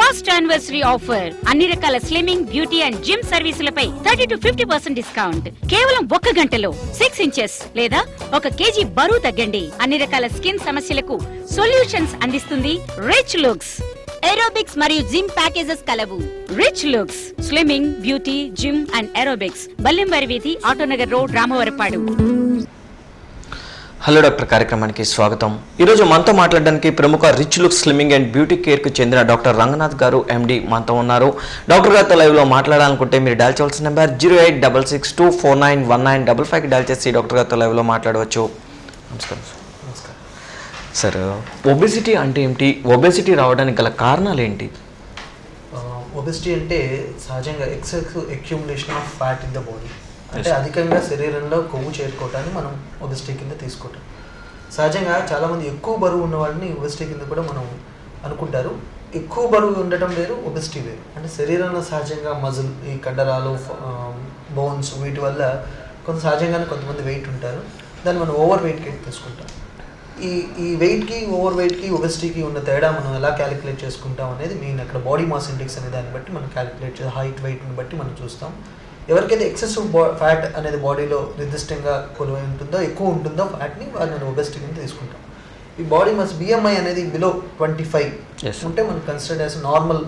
First anniversary offer. అన్ని రకాల slimming, beauty and gym సర్వీసులపై 30 to 50% డిస్కౌంట్. కేవలం 1 గంటలో 6 ఇంచెస్ లేదా 1 kg బరువు తగ్గండి. అన్ని రకాల స్కిన్ సమస్యలకు సొల్యూషన్స్ అందిస్తుంది రిచ్ లుక్స్. ఏరోబిక్స్ మరియు జిమ్ ప్యాకేజెస్ కలవు. Rich looks slimming, beauty, gym and aerobics. Ballemvari వీధి, Autonagar road, Ramavarappadu. Hello doctor కార్యక్రమానికి స్వాగతం. ఈరోజు మనతో మాట్లాడడానికి ప్రముఖ rich look slimming and beauty కేర్కు చెందిన డాక్టర్ రంగనాథ్ గారు ఎండి మనతో ఉన్నారు. డాక్టర్ గారితో లైవ్లో మాట్లాడాలనుకుంటే మీరు డయల్ చేయవలసిన నెంబర్ 0866249195 డయల్ చేసి డాక్టర్ గారితో లైవ్లో మాట్లాడవచ్చు. నమస్కారం సార్. ఒబెసిటీ అంటే ఏమిటి? ఒబెసిటీ రావడానికి గల కారణాలు ఏంటి? ఒబెసిటీ అంటే సహజంగా excess accumulation of fat in the body, అంటే అధికంగా శరీరంలో కొవ్వు చేరుకోవటాన్ని మనం ఒబెసిటీ కింద తీసుకుంటాం. సహజంగా చాలామంది ఎక్కువ బరువు ఉన్న వాళ్ళని ఒబెసిటీ కింద కూడా మనం అనుకుంటారు. ఎక్కువ బరువు ఉండటం వేరు, ఒబెసిటీ వేరు. అంటే శరీరంలో సహజంగా మజిల్, ఈ కండరాలు, బోన్స్, వీటి వల్ల సహజంగానే కొంతమంది వెయిట్ ఉంటారు. దాన్ని మనం ఓవర్ వెయిట్ కింద తీసుకుంటాం. ఈ వెయిట్కి, ఓవర్ వెయిట్కి, ఒబెసిటీకి ఉన్న తేడా మనం ఎలా క్యాలిక్యులేట్ చేసుకుంటాం అనేది మెయిన్. అక్కడ బాడీ మాస్ ఇండెక్స్ అనే దాన్ని బట్టి మనం క్యాలిక్యులేట్ చేసి హైట్, వెయిట్ని బట్టి మనం చూస్తాం. ఎవరికైతే ఎక్సెసివ్ ఫ్యాట్ అనేది బాడీలో నిర్దిష్టంగా కొలువై ఉంటుందో, ఎక్కువ ఉంటుందో ఫ్యాట్ని, వాళ్ళని ఒబెసిటీ కింద తీసుకుంటాం. ఈ బాడీ మాస్ బిఎంఐ అనేది బిలో 25 ఉంటే మనం considered as normal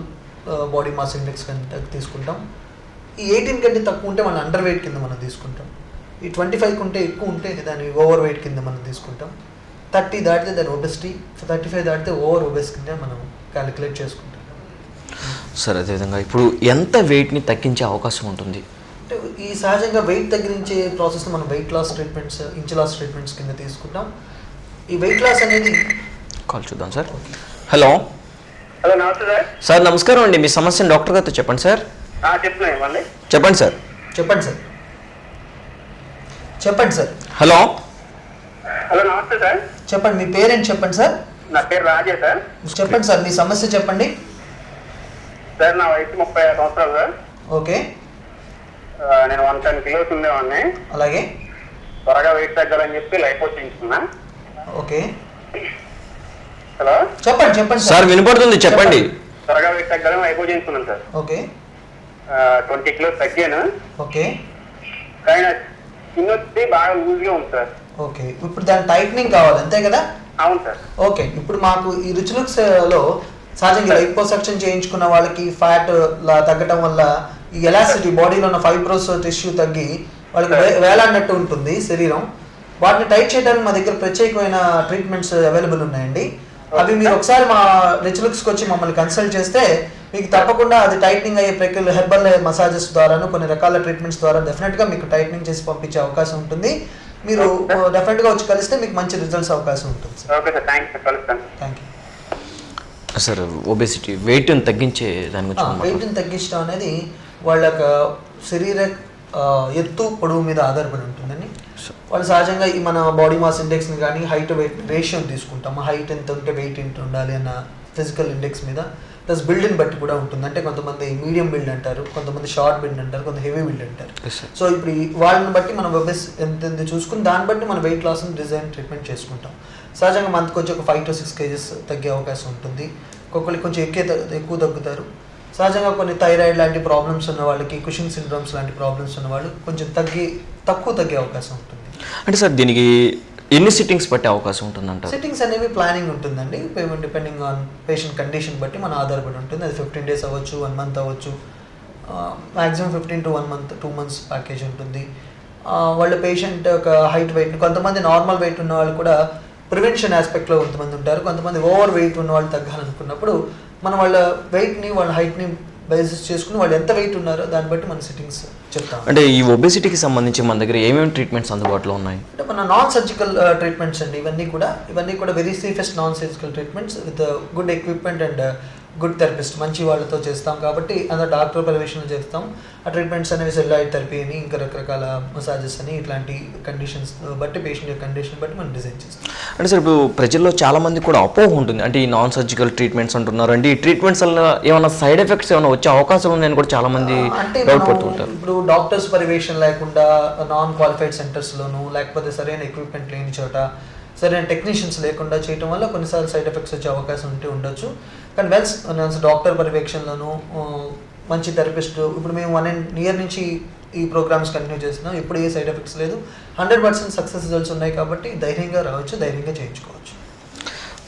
body mass index కింద తీసుకుంటాం. ఈ 18 కంటే తక్కువ ఉంటే మనం అండర్ వెయిట్ కింద మనం తీసుకుంటాం. ఈ 25 ఉంటే ఎక్కువ ఉంటే దాన్ని ఓవర్ వెయిట్ కింద మనం తీసుకుంటాం. 30 దాటితే దాని ఒబెసిటీ, 35 దాటితే ఓవర్ ఒబెస్ కింద మనం క్యాలిక్యులేట్ చేసుకుంటాం. సార్, అదేవిధంగా ఇప్పుడు ఎంత వెయిట్ని తగ్గించే అవకాశం ఉంటుంది? ఈ సహజంగా వెయిట్ తగ్గించే ప్రాసెస్ని మనం weight loss treatments, inch loss treatments కింద తీసుకుంటాం. ఈ వెయిట్ లాస్ అనేది కాల్ చూద్దాం సార్. హలో నమస్తే సార్. సార్ నమస్కారం అండి. మీ సమస్యను డాక్టర్ గారితో చెప్పండి సార్. చెప్పండి సార్. చెప్పండి సార్. హలో నమస్తే సార్. చెప్పండి, మీ పేరేంటి చెప్పండి సార్. నా పేరు రాజే సార్. చెప్పండి సార్, మీ సమస్య చెప్పండి సార్. నా వయసు 35 సంవత్సరాలు సార్. ఓకే. నేను 110 kilos ఉండేవాడిని. అలాగే. త్వరగా వెయిట్ తగ్గాలని చెప్పి లైఫ్ చేయించుకున్నా. ఓకే. హలో, చెప్పండి సార్. వినపడుతుంది, చెప్పండి. త్వరగా వెయిట్ తగ్గాలని లైఫ్ చేయించుకున్నాను సార్. ఓకే. 20 kilos తగ్గాను. ఓకే. కానీ స్కిన్ వచ్చి బాగా లూజ్గా ఉంది సార్. ఓకే. ఇప్పుడు దాని టైట్నింగ్ కావాలి, అంతే కదా? అవును సార్. ఓకే. ఇప్పుడు మాకు ఈ రిచ్ లుక్స్ లో సహజంగా లైపోసక్షన్ చేయించుకున్న వాళ్ళకి ఫ్యాట్ తగ్గటం వల్ల ఈ ఎలాసిటీ, బాడీలో ఉన్న ఫైబ్రోస్ టిష్యూ తగ్గి వాళ్ళకి వేలాడినట్టు ఉంటుంది శరీరం. వాటిని టైట్ చేయడానికి మా దగ్గర ప్రత్యేకమైన ట్రీట్మెంట్స్ అవైలబుల్ ఉన్నాయండి. అవి మీరు ఒకసారి మా రిచ్ లుక్స్కి వచ్చి మమ్మల్ని కన్సల్ట్ చేస్తే మీకు తప్పకుండా అది టైట్నింగ్ అయ్యే ప్రక్రియలు, హెర్బల్ మసాజెస్ ద్వారాను కొన్ని రకాల ట్రీట్మెంట్స్ ద్వారా డెఫినెట్గా మీకు టైట్నింగ్ చేసి పంపించే అవకాశం ఉంటుంది. మీరు డెఫినెట్గా వచ్చి కలిస్తే మీకు మంచి రిజల్ట్స్ అవకాశం ఉంటుంది. Thank you sir. ఒబెసిటీ వెయిట్ని తగ్గించే దాని గురించి వెయిట్ని తగ్గించడం అనేది వాళ్ళ శరీర ఎత్తు, పొడవు మీద ఆధారపడి ఉంటుందండి. వాళ్ళు సహజంగా ఈ మన బాడీ మాస్ ఇండెక్స్ని కానీ హైట్ వెయిట్ రేషియోని తీసుకుంటాం. హైట్ ఎంత ఉంటే వెయిట్ ఎంత ఉండాలి అన్న ఫిజికల్ ఇండెక్స్ మీద, ప్లస్ బిల్డ్ని బట్టి కూడా ఉంటుంది. అంటే కొంతమంది మీడియం బిల్డ్ అంటారు, కొంతమంది షార్ట్ బిల్డ్ అంటారు, కొంత హెవీ బిల్డ్ అంటారు. సో ఇప్పుడు వాళ్ళని బట్టి మనం ఒబెస్ ఎంత చూసుకుని దాన్ని బట్టి మన వెయిట్ లాస్ని డిజైన్ ట్రీట్మెంట్ చేసుకుంటాం. సహజంగా మనకు కొంచెం ఒక 5 to 6 kgs తగ్గే అవకాశం ఉంటుంది. ఒక్కొక్కరికి కొంచెం ఎక్కువ తగ్గుతారు. సహజంగా కొన్ని థైరాయిడ్ లాంటి ప్రాబ్లమ్స్ ఉన్న వాళ్ళకి, కుషింగ్ సిండ్రోమ్స్ లాంటి ప్రాబ్లమ్స్ ఉన్న వాళ్ళు కొంచెం తక్కువ తగ్గే అవకాశం ఉంటుంది. అంటే సార్, దీనికి ఎన్ని సిట్టింగ్స్ పట్టే అవకాశం ఉంటుందంట? సిట్టింగ్స్ అనేవి ప్లానింగ్ ఉంటుందండి. డిపెండింగ్ ఆన్ పేషెంట్ కండిషన్ బట్టి మన ఆధారపడి ఉంటుంది. అది 15 days అవ్వచ్చు, 1 month అవ్వచ్చు. Maximum 15 to 1 month, 2 months package ఉంటుంది. వాళ్ళ పేషెంట్ ఒక హైట్, వెయిట్, కొంతమంది నార్మల్ వెయిట్ ఉన్న వాళ్ళు కూడా ప్రివెన్షన్ ఆస్పెక్ట్లో కొంతమంది ఉంటారు. కొంతమంది ఓవర్ వెయిట్ ఉన్న వాళ్ళు తగ్గాలనుకున్నప్పుడు మనం వాళ్ళ వెయిట్ని, వాళ్ళ హైట్ని బేసిస్ చేసుకుని వాళ్ళు ఎంత వెయిట్ ఉన్నారో దాన్ని బట్టి మన సిట్టింగ్స్ చెప్తాం. అంటే ఈ ఒబెసిటీకి సంబంధించి మన దగ్గర ఏమేమి ట్రీట్మెంట్స్ అందుబాటులో ఉన్నాయి? అంటే మన నాన్ సర్జికల్ ట్రీట్మెంట్స్ అండి. ఇవన్నీ కూడా very safest non surgical treatments with good equipment and good therapist, మంచి వాళ్ళతో చేస్తాం కాబట్టి అందరూ డాక్టర్ పర్యవేక్షణ చేస్తాం. ఆ ట్రీట్మెంట్స్ అనేవి సెల్యులాయిడ్ థెరపీ అని, ఇంకా రకరకాల మసాజెస్ అని, ఇట్లాంటి కండిషన్స్ బట్టి, పేషెంట్ యొక్క కండిషన్ బట్టి మనం డిజైన్ చేస్తాం. అంటే సార్, ఇప్పుడు ప్రజల్లో చాలా మంది కూడా అపోహ ఉంటుంది. అంటే ఈ నాన్ సర్జికల్ ట్రీట్మెంట్స్ అంటున్నారు, అంటే ఈ ట్రీట్మెంట్స్ వల్ల ఏమైనా సైడ్ ఎఫెక్ట్స్ ఏమైనా వచ్చే అవకాశం ఉందని కూడా చాలా మంది డౌట్ పడుతుంటారు. ఇప్పుడు డాక్టర్స్ పర్యవేక్షణ లేకుండా నాన్ క్వాలిఫైడ్ సెంటర్స్లోను, లేకపోతే సరైన ఎక్విప్మెంట్ లేని చోట, సరైన టెక్నీషియన్స్ లేకుండా చేయడం వల్ల కొన్నిసార్లు సైడ్ ఎఫెక్ట్స్ వచ్చే అవకాశం ఉండొచ్చు. కానీ వన్స్ డాక్టర్ పర్యవేక్షణలోను మంచి థెరపిస్ట్, ఇప్పుడు మేము 1 year నుంచి ఈ ప్రోగ్రామ్స్ కంటిన్యూ చేస్తున్నాం, ఎప్పుడు ఏ సైడ్ ఎఫెక్ట్స్ లేదు, 100% సక్సెస్ రిజల్ట్స్ ఉన్నాయి కాబట్టి ధైర్యంగా రావచ్చు, ధైర్యంగా చేయించుకోవచ్చు.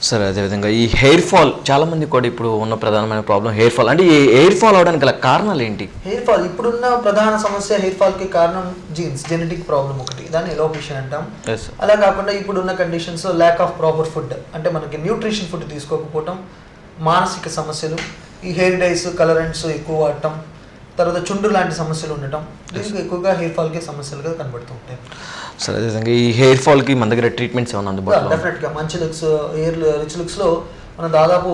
సరే, అదేవిధంగా ఈ హెయిర్ ఫాల్ చాలా మంది కూడా ఇప్పుడు ఉన్న ప్రధానమైన ప్రాబ్లం హెయిర్ ఫాల్. అంటే ఈ హెయిర్ ఫాల్ అవడానికి గల కారణాలు ఏంటి? హెయిర్ ఫాల్ ఇప్పుడున్న ప్రధాన సమస్య, హెయిర్ ఫాల్కి కారణం జెనెటిక్ ప్రాబ్లం ఒకటి, దాన్ని ఎలోపేషన్ అంటాం. అలా కాకుండా ఇప్పుడున్న కండిషన్స్లో ల్యాక్ ఆఫ్ ప్రాపర్ ఫుడ్, అంటే మనకి న్యూట్రిషన్ ఫుడ్ తీసుకోకపోవటం, మానసిక సమస్యలు, ఈ హెయిర్ డైస్ కలరెంట్స్ ఎక్కువ వాడటం, తర్వాత చుండ్రు లాంటి సమస్యలు ఉండటం, దీనికి ఎక్కువగా హెయిర్ ఫాల్కి సమస్యలుగా కనబడుతూ ఉంటాయి. సరే, అదేవిధంగా ఈ హెయిర్ ఫాల్కి మన దగ్గర ట్రీట్మెంట్స్ ఏమైనా అందుబాటులో? డెఫినెట్గా మంచి లుక్స్, రిచ్ లుక్స్లో మనం దాదాపు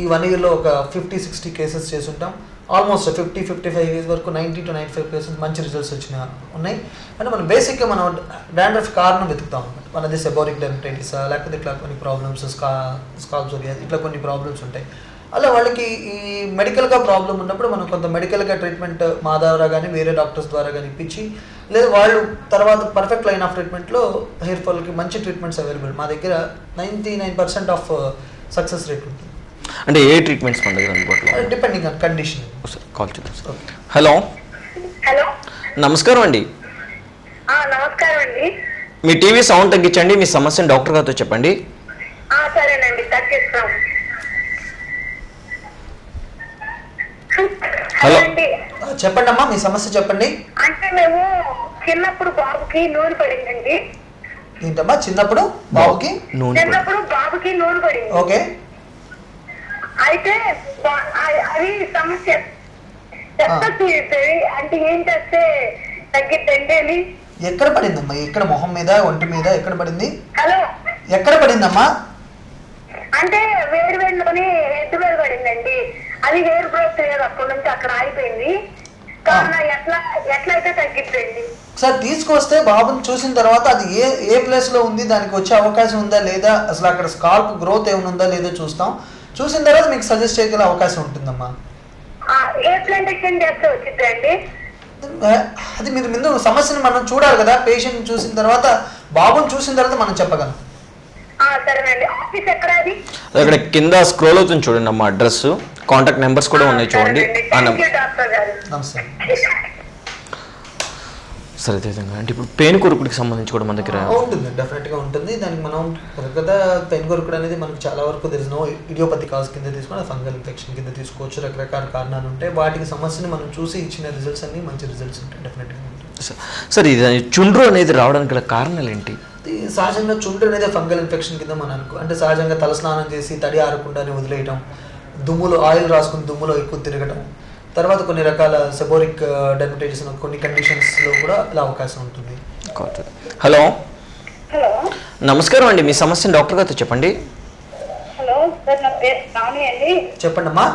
ఈ 1 yearలో ఒక 50-60 కేసెస్ చేసి ఉంటాం. ఆల్మోస్ట్ 50-55 years వరకు 90 to 95% మంచి రిజల్ట్స్ ఉన్నాయి. అంటే మనం బేసిక్గా మనం డాండ్రఫ్ కారణం వెతుకుతాం అనమాట. మనది సెబోరిక్ డెర్మటైటిస్, లేకపోతే ఇట్లా కొన్ని ప్రాబ్లమ్స్, స్కాల్ప్సోరియాసిస్, ఇట్లా కొన్ని ప్రాబ్లమ్స్ ఉంటాయి. అలా వాళ్ళకి ఈ మెడికల్గా ప్రాబ్లం ఉన్నప్పుడు మనం కొంత మెడికల్గా ట్రీట్మెంట్ మా ద్వారా కానీ వేరే డాక్టర్స్ ద్వారా కానీ ఇప్పించి, లేదా వాళ్ళు తర్వాత పర్ఫెక్ట్ లైన్ ఆఫ్ ట్రీట్మెంట్లో హెయిర్ ఫాల్కి మంచి ట్రీట్మెంట్స్ అవైలబుల్. మా దగ్గర 99% ఆఫ్ సక్సెస్ రేట్ ఉంటుంది. అంటే ఏ ట్రీట్మెంట్స్ మన దగ్గర అందుబాటులో? Depending on condition. కాల్ చేద్దాం. హలో, నమస్కారం అండి. నమస్కారం అండి. మీ టీవీ సౌండ్ తగ్గించండి, మీ సమస్యను డాక్టర్ గారితో చెప్పండి. సరేనండి, తగ్గిస్తాం. హలో, చెప్పండి అమ్మా, మీ సమస్య చెప్పండి. అంటే మేము చిన్నప్పుడు బాబుకి నూనె పడిందండి. ఏంటమ్మా చిన్నప్పుడు బాబుకి నూనె పడింది. ఓకే. అయితే అది సమస్య అంటే ఏం చేస్తే తగ్గిద్దండి అని. ఎక్కడ పడిందమ్మా? ఎక్కడ, మొహం మీద, ఒంటి మీద, ఎక్కడ పడింది? హలో, ఎక్కడ పడిందమ్మా? అంటే వేడిలోనే హెడ్ మీద పడిందండి. అది హెయిర్ గ్రోత్ లేదు, అక్కడి నుంచి అక్కడ ఆగిపోయింది. ఎట్లయితే తగ్గిద్దండి? సార్ తీసుకొస్తే బాబుని చూసిన తర్వాత అది ఏ ప్లేస్లో ఉంది, దానికి వచ్చే అవకాశం ఉందా లేదా, అసలు అక్కడ స్కాల్ప్ గ్రోత్ ఏమైనా ఉందా లేదో చూస్తాం. చూసిన తర్వాత మీకు సజెస్ట్ చేయగల అవకాశం ఉంటుందమ్మా. ఏ ప్లాంటేషన్ చేస్తే వచ్చిందండి? అది మీరు ముందు సమస్యను మనం చూడాలి కదా, పేషెంట్ చూసిన తర్వాత, బాబుని చూసిన తర్వాత మనం చెప్పగలం. సరేనండి. ఆఫీస్ ఎక్కడ? అది అక్కడ కింద స్క్రోల్ అవుతుంది చూడండి అమ్మా, అడ్రస్, కాంటాక్ట్ నెంబర్స్ కూడా ఉన్నాయి చూడండి. నమస్తే. సరే, అదేవిధంగా అంటే ఇప్పుడు పెయిన్ కొరుకుడికి సంబంధించి కూడా మన దగ్గర ఉంటుంది, డెఫినెట్గా ఉంటుంది. దానికి మనం కదా పెయిన్ కొరుకుడు అనేది మనకు చాలా వరకు తెలిసిన ఇడియోపతి కాజ్ కింద తీసుకుని ఫంగల్ ఇన్ఫెక్షన్ కింద తీసుకోవచ్చు. రకరకాల కారణాలు ఉంటాయి, వాటికి సమస్యని మనం చూసి ఇచ్చిన రిజల్ట్స్ అన్ని మంచి రిజల్ట్స్ ఉంటాయి, డెఫినెట్గా ఉంటాయి. సరే, ఇది చుండ్రు అనేది రావడానికి గల కారణాలు ఏంటి? సహజంగా చుండ్రు అనేది ఫంగల్ ఇన్ఫెక్షన్ కింద మనం అంటే సహజంగా తలస్నానం చేసి తడి ఆరకుండానే వదిలేయటం, దుమ్ములో ఆయిల్ రాసుకుని దుమ్ములో ఎక్కువ తిరగటం, తర్వాత కొన్ని రకాల సెబోరిక్ డెర్మటైటిస్ కొన్ని కండిషన్స్లో కూడా ఇలా అవకాశం ఉంటుంది. హలో, హలో, నమస్కారం అండి. మీ సమస్యను డాక్టర్ గారితో చెప్పండి. హలో సార్, నా పేరు శ్రావణి అండి. చెప్పండి అమ్మా.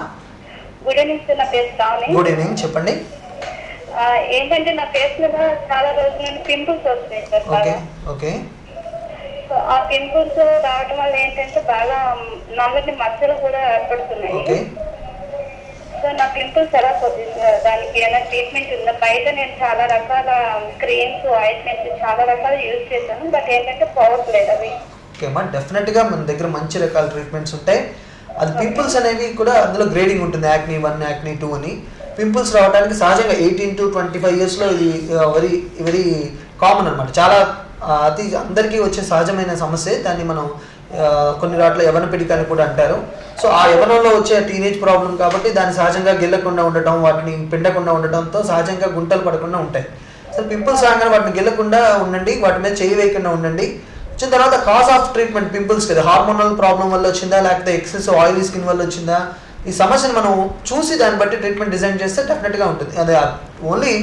గుడ్ ఈవినింగ్ సార్, నా పేరు శ్రావణి. గుడ్ ఈవినింగ్, చెప్పండి. ఏంటంటే నా ఫేస్ మీద చాలా రోజుల నుండి పింపుల్స్ వస్తున్నాయి సార్. Okay okay. ఆ పింపుల్స్ రావడం వల్ల ఏంటంటే బాగా నల్లటి మచ్చలు కూడా ఏర్పడుతున్నాయి. సో నా పింపుల్స్ ఎలా పోతుంది సార్? దానికి ఏమైనా ట్రీట్మెంట్ ఉందా? బయట నేను చాలా రకాల క్రీమ్స్, ఆయింట్మెంట్స్ చాలా రకాలు యూజ్ చేశాను, బట్ ఏంటంటే పోవట్లేదు అవి. ఓకే అమ్మా, డెఫినెట్గా మన దగ్గర మంచి రకాల ట్రీట్మెంట్స్ ఉంటాయి. అది పింపుల్స్ అనేవి కూడా అందులో గ్రేడింగ్ ఉంటుంది, యాక్నీ 1, యాక్నీ 2 అని. పింపుల్స్ రావడానికి సహజంగా 18 to 25 yearsలో ఇది వెరీ కామన్ అనమాట. చాలా అతి అందరికీ వచ్చే సహజమైన సమస్య. దాన్ని మనం కొన్ని రాట్ల యవన పిడికాని కూడా అంటారు. సో ఆ యవనంలో వచ్చే టీనేజ్ ప్రాబ్లం కాబట్టి దాన్ని సహజంగా గిల్లకుండా ఉండటం, వాటిని పిండకుండా ఉండటంతో సహజంగా గుంటలు పడకుండా ఉంటాయి. సో పింపుల్స్ రాగానే వాటిని గిల్లకుండా ఉండండి, వాటి మీద చేయి వేయకుండా ఉండండి. వచ్చిన తర్వాత కాజ్ ఆఫ్ ట్రీట్మెంట్ పింపుల్స్ కదా, హార్మోనల్ ప్రాబ్లం వల్ల వచ్చిందా, లేకపోతే ఎక్సెస్ ఆయిలీ స్కిన్ వల్ల వచ్చిందా, ఈ సమస్యను మనం చూసి దాన్ని బట్టి ట్రీట్మెంట్ డిజైన్ చేస్తే డెఫినెట్గా ఉంటుంది. అదే ఓన్లీ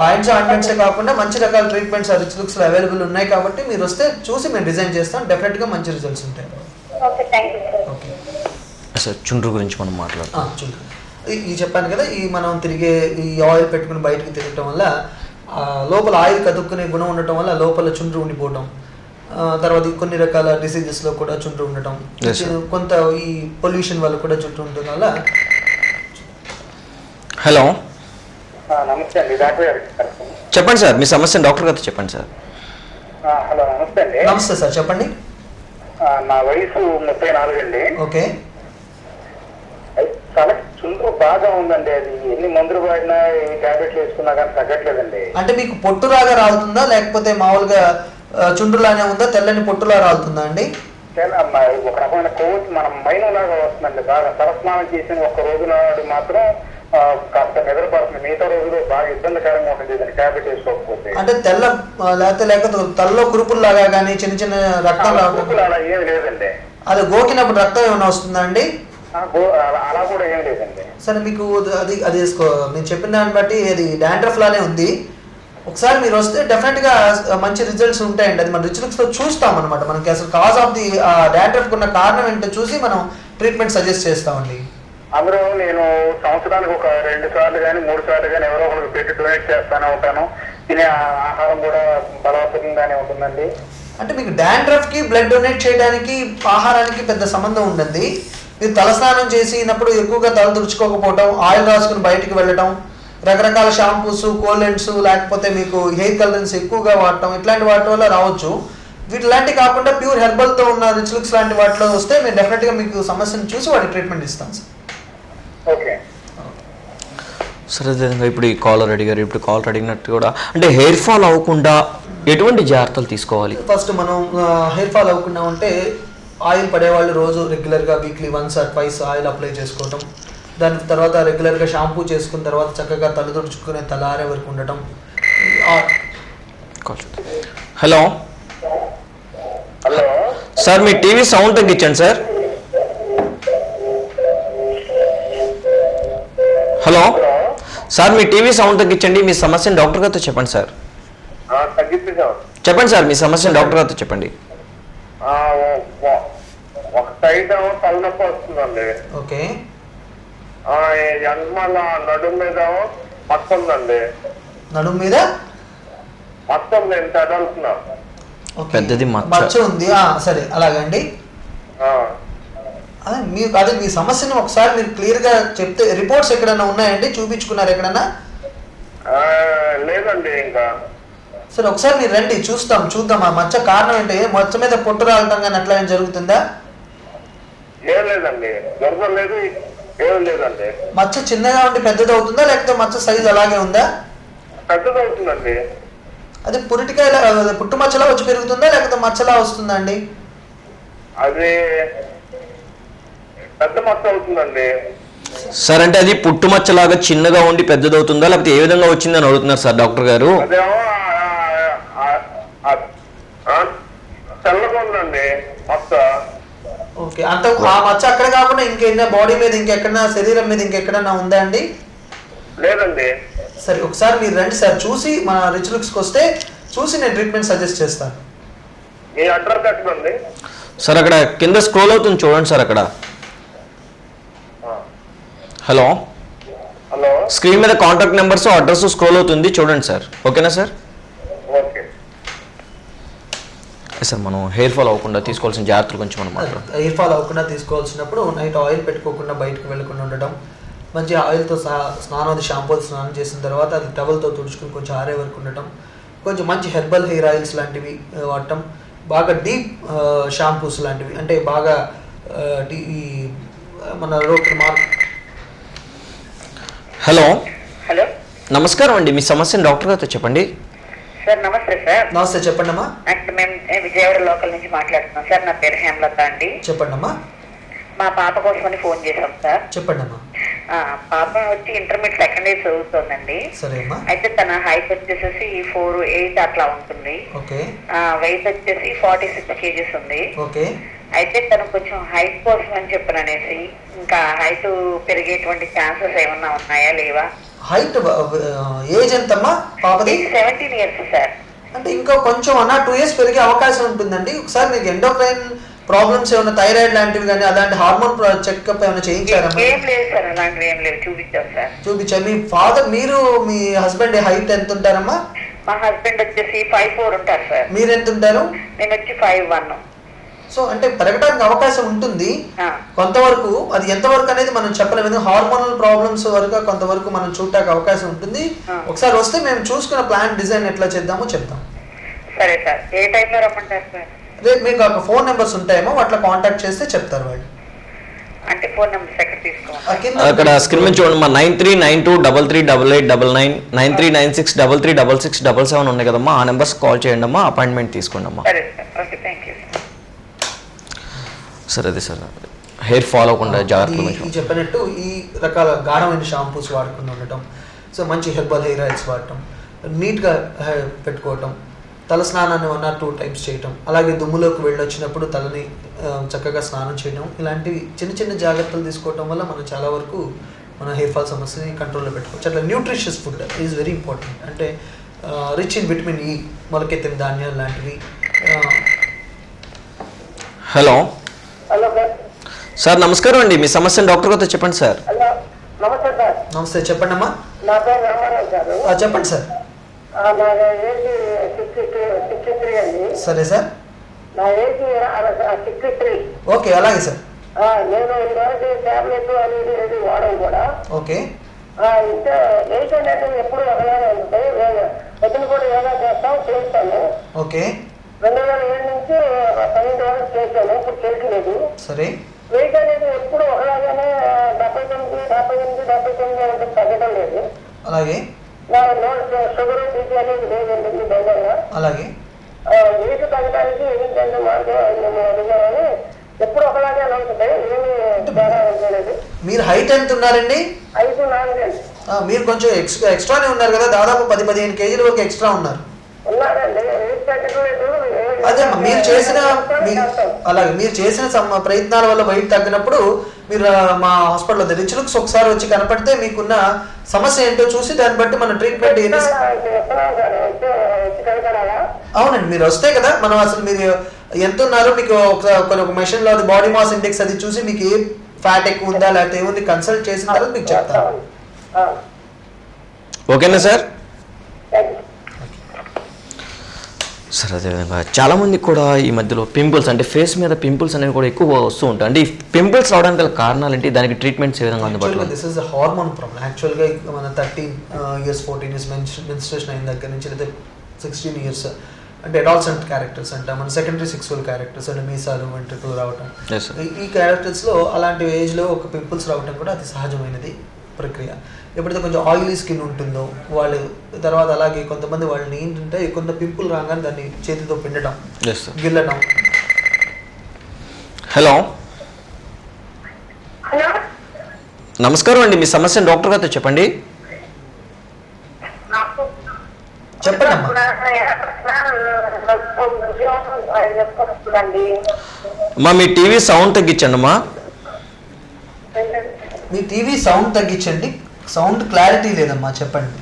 ఆయింట్మెంట్సే కాకుండా మంచి రకాల ట్రీట్మెంట్స్ రిచ్ లుక్స్లో అవైలబుల్ ఉన్నాయి కాబట్టి మీరు వస్తే చూసి మేము డిజైన్ చేస్తాం, డెఫినెట్గా మంచి రిజల్ట్స్ ఉంటాయి. ఓకే సార్, చుండ్రు గురించి మనం మాట్లాడుతాం. చుండ్రు ఈ చెప్పాను కదా, ఈ మనం తిరిగే ఈ ఆయిల్ పెట్టుకుని బయటకు తిరగటం వల్ల లోపల ఆయిల్ కదుక్కునే గుణం ఉండటం వల్ల లోపల చుండ్రు ఉండిపోవటం, తర్వాత కొన్ని రకాల డిసీజెస్లో కూడా చుండ్రు ఉండటం, కొంత ఈ పొల్యూషన్ వల్ల కూడా చుండ్రు ఉండటం వల్ల. హలో, నమస్తే అండి, డాక్టర్ గారు చెప్పండి సార్, మీ సమస్యను డాక్టర్ గారితో చెప్పండి సార్. హలో, నమస్తే అండి. నమస్తే సార్, చెప్పండి. నా వయసు 34 అండి. ఓకే. బాగా ఉందండి. అది ఎన్ని మందులు వాడినా ఎన్ని టాబ్లెట్లు వేసుకున్నా కానీ తగ్గట్లేదండి. అంటే మీకు పొట్టులాగా రాలుతుందా లేకపోతే మామూలుగా చుండ్రులానే ఉందా, తెల్లని పొట్టులా రాలుతుందా అండి? ఒక రకమైన కొవ్వు మనం మైనం లాగా వస్తుందండి. బాగా తలస్నానం చేసిన ఒక రోజు నాడు మాత్రం కాస్త నిద్రపడుతుంది, మిగతా రోజులు బాగా ఇబ్బందికరంగా ఉంటుంది దాన్ని టాబ్లెట్ వేసుకోకపోతే. అంటే తెల్ల లేకపోతే తలలో కురుపులు లాగా కానీ చిన్న చిన్న రక్తం అలా ఏమి లేదండి. అది గోకినప్పుడు రక్తం ఏమైనా వస్తుందా అండి? అలా కూడా ఏం లేదండి. సరే, మీకు అది అది నేను చెప్పిన దాన్ని బట్టి అది డాండ్రఫ్ లానే ఉంది. ఒకసారి మీరు వస్తే డెఫినెట్గా మంచి రిజల్ట్స్ ఉంటాయండి. అది మన రిజల్ట్స్లో చూస్తాం అనమాట. మనకి అసలు కాజ్ ఆఫ్ ది డాండ్రఫ్కి ఉన్న కారణం ఏంటో చూసి మనం ట్రీట్మెంట్ సజెస్ట్ చేస్తామండి. అందరూ నేను సంవత్సరానికి ఒక 2 సార్లు కానీ 3 సార్లు కానీ ఎవరో ఒకరికి పెట్టి డొనేట్ చేస్తానే ఉంటాను. తినే ఆహారం కూడా బలవర్తకంగానే ఉంటుందండి. అంటే మీకు డాండ్రఫ్కి బ్లడ్ డొనేట్ చేయడానికి ఆహారానికి పెద్ద సంబంధం ఉంటుంది. మీరు తలస్నానం చేసినప్పుడు ఎక్కువగా తల తుడుచుకోకపోవటం, ఆయిల్ రాసుకుని బయటికి వెళ్ళటం, రకరకాల షాంపూస్, కోలెంట్స్, లేకపోతే మీకు హెయిర్ కలర్స్ ఎక్కువగా వాడటం, ఇట్లాంటి వాటి వల్ల రావచ్చు. వీటిలాంటివి కాకుండా ప్యూర్ హెర్బల్తో ఉన్న రిచ్ లుక్స్ లాంటి వాటిలో వస్తే మేము డెఫినెట్గా మీకు సమస్యను చూసి వాటికి ట్రీట్మెంట్ ఇస్తాం సార్. ఓకే సరే, అదేవిధంగా ఇప్పుడు ఈ కాలర్ అడిగారు, ఇప్పుడు కాలర్ అడిగినట్టు కూడా అంటే హెయిర్ ఫాల్ అవ్వకుండా ఎటువంటి జాగ్రత్తలు తీసుకోవాలి? ఫస్ట్ మనం హెయిర్ ఫాల్ అవ్వకుండా ఉంటే ఆయిల్ పడేవాళ్ళు రోజు రెగ్యులర్గా weekly once or twice oil apply చేసుకోవటం, దాని తర్వాత రెగ్యులర్గా షాంపూ చేసుకున్న తర్వాత చక్కగా తల తుడుచుకునే తలారే వరకు ఉండటం. హలో హలో సార్, మీ టీవీ సౌండ్ తగ్గించండి సార్. హలో సార్, మీ టీవీ సౌండ్ తగ్గించండి. మీ సమస్యను డాక్టర్ గారితో చెప్పండి సార్. చెప్పండి సార్, మీ సమస్యను డాక్టర్ గారితో చెప్పండి. ఒక సైడ్ తలనొప్పి వస్తుందండి. ఓకే. మళ్ళీ నడుము మీద మచ్చ ఉందండి. నడుము మీద మచ్చ ఉంది, ఎంత అడుగుతున్నా పెద్దది మచ్చ ఉంది. సరే, అలాగండి. అదే మీ సమస్యను ఒకసారి మీరు క్లియర్గా చెప్తే, రిపోర్ట్స్ ఎక్కడైనా ఉన్నాయండి? చూపించుకున్నారు ఎక్కడన్నా? లేదండి ఇంకా. సరే, ఒకసారి మీరు రండి, చూద్దాం ఆ మచ్చ కారణం ఏంటి. మచ్చ మీద పొట్టు రావటం కానీ అట్లా ఏం జరుగుతుందా? ఏం లేదండి, జరగలేదు, ఏం లేదండి. మచ్చ చిన్నగా ఉండి పెద్దది అవుతుందా లేకపోతే మచ్చ సైజ్ అలాగే ఉందా? పెద్దది అవుతుందండి. అది పురిటికాయ పుట్టు మచ్చలా వచ్చి పెరుగుతుందా లేకపోతే మచ్చలా వస్తుందా అండి? అది పెద్ద మచ్చ అవుతుందండి. సార్, అంటే అది పుట్టుమచ్చలాగా చిన్నగా ఉండి పెద్దదవుతుందా లేకపోతే ఏ విధంగా వచ్చిందని అడుగుతున్నారు సార్ డాక్టర్ గారు. అదేమో తెల్లగా ఉందండి మచ్చ. ఓకే, అంటే ఆ మచ్చ అక్కడ కాకుండా ఇంకేనా బాడీ మీద ఇంకెక్కడన్నా, శరీరం మీద ఇంకెక్కడన్నా ఉందా అండి? లేదండి. సరే, ఒకసారి మీరు రండి సార్, చూసి మన రిచ్ లుక్స్కి వస్తే చూసి నేను ట్రీట్మెంట్ సజెస్ట్ చేస్తాను. మీ అడ్రస్ ఎక్కడండి సార్? అక్కడ కింద స్క్రోల్ అవుతుంది చూడండి సార్. అక్కడ హలో హలో స్క్రీన్ మీద కాంటాక్ట్ నెంబర్స్, అడ్రస్ స్క్రోల్ అవుతుంది చూడండి సార్. ఓకేనా సార్? ఓకే సార్, మనం హెయిర్ ఫాల్ అవ్వకుండా తీసుకోవాల్సిన జాగ్రత్తలు కొంచెం మనం మాట్లాడదాం. హెయిర్ ఫాల్ అవ్వకుండా తీసుకోవాల్సినప్పుడు నైట్ ఆయిల్ పెట్టుకోకుండా బయటకు వెళ్ళకుండా ఉండటం, మంచి ఆయిల్తో స్నానం షాంపూతో స్నానం చేసిన తర్వాత అది టవల్తో తుడుచుకుని కొంచెం ఆరే వరకు ఉండటం, కొంచెం మంచి హెర్బల్ హెయిర్ ఆయిల్స్ లాంటివి వాడటం, బాగా డీప్ షాంపూస్ లాంటివి, అంటే బాగా మన హలో హలో, నమస్కారం అండి, మీ సమస్యను డాక్టర్ గారితో చెప్పండి. సార్ నమస్తే సార్. నమస్తే, చెప్పండి అమ్మా. మేము విజయవాడ లోకల్ నుంచి మాట్లాడుతున్నాం సార్. నా పేరు హేమలత అండి. చెప్పండి అమ్మా. మా పాప కోసమని ఫోన్ చేశాం సార్. చెప్పండి అమ్మా. పాప వచ్చి ఇంటర్మీడియట్ సెకండ్ ఇయర్ చదువుతుందండి. సరే అమ్మా. అయితే తన హైట్ వచ్చేసి 4'8" అట్లా ఉంటుంది. ఓకే. వెయిట్ వచ్చేసి 46 kgs ఉంది. ఓకే. అయితే తను కొంచెం హైట్ కోసం అని చెప్పను అనేసి, ఇంకా హైట్ పెరిగేటువంటి ఛాన్సెస్ ఏమన్నా ఉన్నాయా లేవా? హైట్ ఏజ్ ఎంతమ్మా పాపది? 17 years సార్. అంటే ఇంకా కొంచెం 1 or 2 years పెరిగే అవకాశం ఉంటుందండి. ఒకసారి మీకు ఎండోక్రైన్ ప్రాబ్లమ్స్ ఏమైనా, థైరాయిడ్ లాంటివి కానీ అలాంటి హార్మోన్ చెకప్ ఏమైనా చేయించారమ్మా? ఏం లేదు సార్, అలాంటివి ఏం లేదు. చూపించాం సార్. చూపించారు. మీ ఫాదర్, మీరు మీ హస్బెండ్ హైట్ ఎంత ఉంటారమ్మా? మా హస్బెండ్ వచ్చేసి 5'4" ఉంటారు సార్. మీరు ఎంత ఉంటారు? నేను వచ్చి 5'1". సో అంటే పెరగడానికి అవకాశం ఉంటుంది కొంతవరకు. అది ఎంతవరకు అనేది మనం చెప్పలేము. హార్మోనల్ ప్రాబ్లమ్స్ వరకు కొంతవరకు మనం చూడటానికి అవకాశం ఉంటుంది. ఒకసారి వస్తే మేము చూసుకున్న ప్లాన్ డిజైన్ ఎట్లా చేద్దామో చెప్తాం. సరే సార్, ఏ టైంలో రమ్మంటారు సార్? రేపు మీకు ఒక ఫోన్ నెంబర్స్ ఉంటాయేమో, వాటిలో కాంటాక్ట్ చేస్తే చెప్తారు వాళ్ళు. అంటే ఫోన్ నెంబర్స్ ఎక్కడ తీసుకోవాలి? అక్కడ స్క్రీన్ మీద చూడండి, 9392338899 9396336677 ఉన్నాయి కదమ్మా, ఆ నెంబర్స్ కాల్ చేయండి అమ్మా, అపాయింట్మెంట్ తీసుకోండి అమ్మా. సరే sir, okay, thank you sir. అదే సార్, హెయిర్ ఫాల్ అవ్వకుండా జాగ్రత్తగా చెప్పినట్టు ఈ రకాల గాఢమైన షాంపూస్ వాడకుండా ఉండటం, సో మంచి హెర్బల్ హెయిర్ ఆయిల్స్ వాడటం, నీట్గా పెట్టుకోవటం, తల స్నానాన్ని 1 or 2 times చేయటం, అలాగే దుమ్ములోకి వెళ్ళొచ్చినప్పుడు తలని చక్కగా స్నానం చేయడం, ఇలాంటివి చిన్న చిన్న జాగ్రత్తలు తీసుకోవటం వల్ల మనం చాలా వరకు మన హెయిర్ ఫాల్ సమస్యని కంట్రోల్లో పెట్టుకోవచ్చు. అట్లా nutritious food is very important, అంటే రిచ్ ఇన్ విటమిన్ ఈ, మొలకెత్తిన ధాన్యాలు లాంటివి. Hello hello sir. సార్ నమస్కారం అండి, మీ సమస్యను డాక్టర్ గారితో చెప్పండి సార్. హలో, నమస్తే సార్. నమస్తే, చెప్పండి అమ్మా. నా పేరు రామారావు గారు. చెప్పండి సార్. నా ఏజ్ 63 అండి. సరే సార్. నా ఏజ్ 63. ఓకే, అలాగే సార్. నేను ఈరోజు టాబ్లెట్ అనేది ఏది వాడడం కూడా. ఓకే. ఇంకా ఏజ్ అనేది ఎప్పుడు ఒకలాగే ఉంటుంది. పొద్దున కూడా యోగా చేస్తాను. ఓకే. 2007 నుంచి 12 వరకు చేశాను, ఇప్పుడు చేయట్లేదు. సరే. వెయిట్ అనేది ఎప్పుడు ఒకలాగానే 79 ఉంటుంది, తగ్గడం లేదు. అలాగే. షుగర్ బీపీ అనేది లేదండి బయటగా. అలాగే. వెయిట్ తగ్గడానికి ఏంటంటే మార్గం అడిగారని ఎప్పుడు ఒకలాగే ఉంటుంది, ఏమి తేడా ఉండలేదు. మీరు హైట్ ఎంత ఉన్నారండి? 5'4" మీరు కొంచెం ఎక్స్ట్రానే ఉన్నారు కదా, దాదాపు 10-15 kg వరకు ఎక్స్ట్రా ఉన్నారు. ఉన్నారండి, వెయిట్ తగ్గట్లేదు. అదే మీరు చేసిన అలాగే మీరు చేసిన ప్రయత్నాల వల్ల వెయిట్ తగ్గినప్పుడు మీరు మా హాస్పిటల్లో రిచ్ లుక్స్ ఒకసారి వచ్చి కనపడితే మీకున్న సమస్య ఏంటో చూసి దాన్ని బట్టి మన ట్రీట్మెంట్ అవునండి, మీరు వస్తే కదా మనం అసలు మీరు ఎంత ఉన్నారో మీకు ఒక మెషిన్ లో అది బాడీ మాస్ ఇండెక్స్ అది చూసి మీకు ఏ ఫ్యాట్ ఎక్కువ ఉందా లేకపోతే ఏముంది కన్సల్ట్ చేసిన తర్వాత మీకు చెప్తాను. ఓకేనా సార్? సార్ అదేవిధంగా చాలామంది కూడా ఈ మధ్యలో పింపుల్స్, అంటే ఫేస్ మీద పింపుల్స్ అనేవి కూడా ఎక్కువ వస్తూ ఉంటాయి. అంటే ఈ పింపుల్స్ రావడానికి గల కారణాలు ఏంటి, దానికి ట్రీట్మెంట్స్ ఏ విధంగా అందుబాటులో? This is hormone problem. యాక్చువల్గా మన 13 years 14 years మెన్స్ట్రుయేషన్ అయిన దగ్గర నుంచి లేదా 16 years అంటే అడాల్సెంట్ క్యారెక్టర్స్ అంట, మన సెకండరీ సెక్సువల్ క్యారెక్టర్స్ అంటే మీసాలు వెంట్రుకలు రావటం, ఈ క్యారెక్టర్స్లో అలాంటి ఏజ్లో ఒక పింపుల్స్ రావటం కూడా అతి సహజమైనది ప్రక్రియ. ఎప్పుడైతే కొంచెం ఆయిలీ స్కిన్ ఉంటుందో వాళ్ళు తర్వాత అలాగే కొంతమంది వాళ్ళని ఏంటంటే కొంత పింపుల్ రాగానే దాన్ని చేతితో పిండటం, గిల్లటం. హలో, నమస్కారం అండి, మీ సమస్యను డాక్టర్ గారితో చెప్పండి. చెప్పండి అమ్మా. మీ టీవీ సౌండ్ తగ్గించండి అమ్మా. మీ టీవీ సౌండ్ తగ్గించండి, సౌండ్ క్లారిటీ లేదమ్మా, చెప్పండి.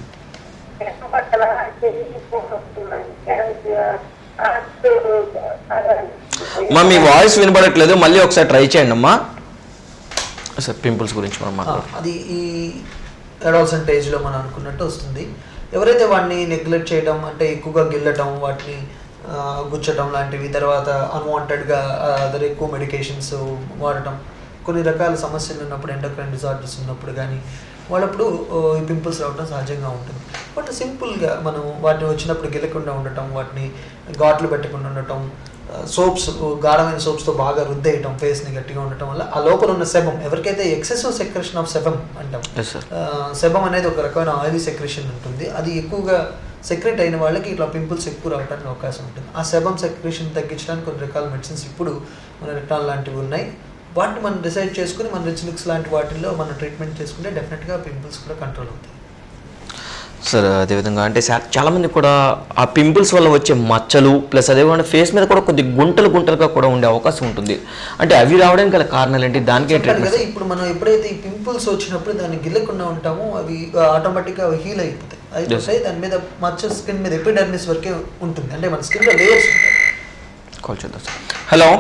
మీ వాయిస్ వినపడట్లేదు, మళ్ళీ ఒకసారి ట్రై చేయండి అమ్మా. సార్ పింపుల్స్ గురించి మనం అది ఈ అడాల్సెంట్ ఏజ్లో మనం అనుకున్నట్టు వస్తుంది. ఎవరైతే వాడిని నెగ్లెక్ట్ చేయడం అంటే ఎక్కువగా గిల్లటం, వాటిని గుచ్చటం లాంటివి, తర్వాత అన్వాంటెడ్గా అదర్ ఎక్కువ మెడికేషన్స్ వాడటం, కొన్ని రకాల సమస్యలు ఉన్నప్పుడు ఎండోక్రైన్ డిజార్డర్స్ ఉన్నప్పుడు కానీ వాళ్ళప్పుడు ఈ పింపుల్స్ రావడం సహజంగా ఉంటుంది. బట్ సింపుల్గా మనం వాటిని వచ్చినప్పుడు గిల్లకుండా ఉండటం, వాటిని ఘాట్లు పెట్టకుండా ఉండటం, సోప్స్ గాఢమైన సోప్స్తో బాగా రుద్దేయటం, ఫేస్ని గట్టిగా ఉండటం వల్ల ఆ లోపల ఉన్న సెబమ్, ఎవరికైతే ఎక్సెసివ్ సెక్రెషన్ ఆఫ్ సెబమ్ అంటాం, సెబమ్ అనేది ఒక రకమైన ఆయిలీ సెక్రెషన్ ఉంటుంది, అది ఎక్కువగా సెక్రెట్ అయిన వాళ్ళకి ఇట్లా పింపుల్స్ ఎక్కువ రావడానికి అవకాశం ఉంటుంది. ఆ సెబమ్ సెక్రెషన్ తగ్గించడానికి కొన్ని రకాల మెడిసిన్స్ ఇప్పుడు మన రెట్నాల్ లాంటివి ఉన్నాయి. వాటిని మనం డిసైడ్ చేసుకుని మన రిచ్ లుక్స్ లాంటి వాటిల్లో మనం ట్రీట్మెంట్ చేసుకుంటే డెఫినెట్గా పింపుల్స్ కూడా కంట్రోల్ అవుతాయి. సార్ అదేవిధంగా అంటే చాలామంది కూడా ఆ పింపుల్స్ వల్ల వచ్చే మచ్చలు ప్లస్ అదేవిధంగా ఫేస్ మీద కూడా కొద్ది గుంటలుగా కూడా ఉండే అవకాశం ఉంటుంది. అంటే అవి రావడానికి గల కారణాలు ఏంటి, దానికే కదా ఇప్పుడు మనం ఎప్పుడైతే ఈ పింపుల్స్ వచ్చినప్పుడు దాన్ని గిల్లకుండా ఉంటామో అవి ఆటోమేటిక్గా అవి హీల్ అయిపోతాయి. దాని మీద మచ్చ స్కిన్ మీద ఎపిడర్మిస్ వరకే ఉంటుంది, అంటే మన స్కిన్లో లేయర్స్ ఉంటాయి. కాల్ చేద్దాం సార్. హలో,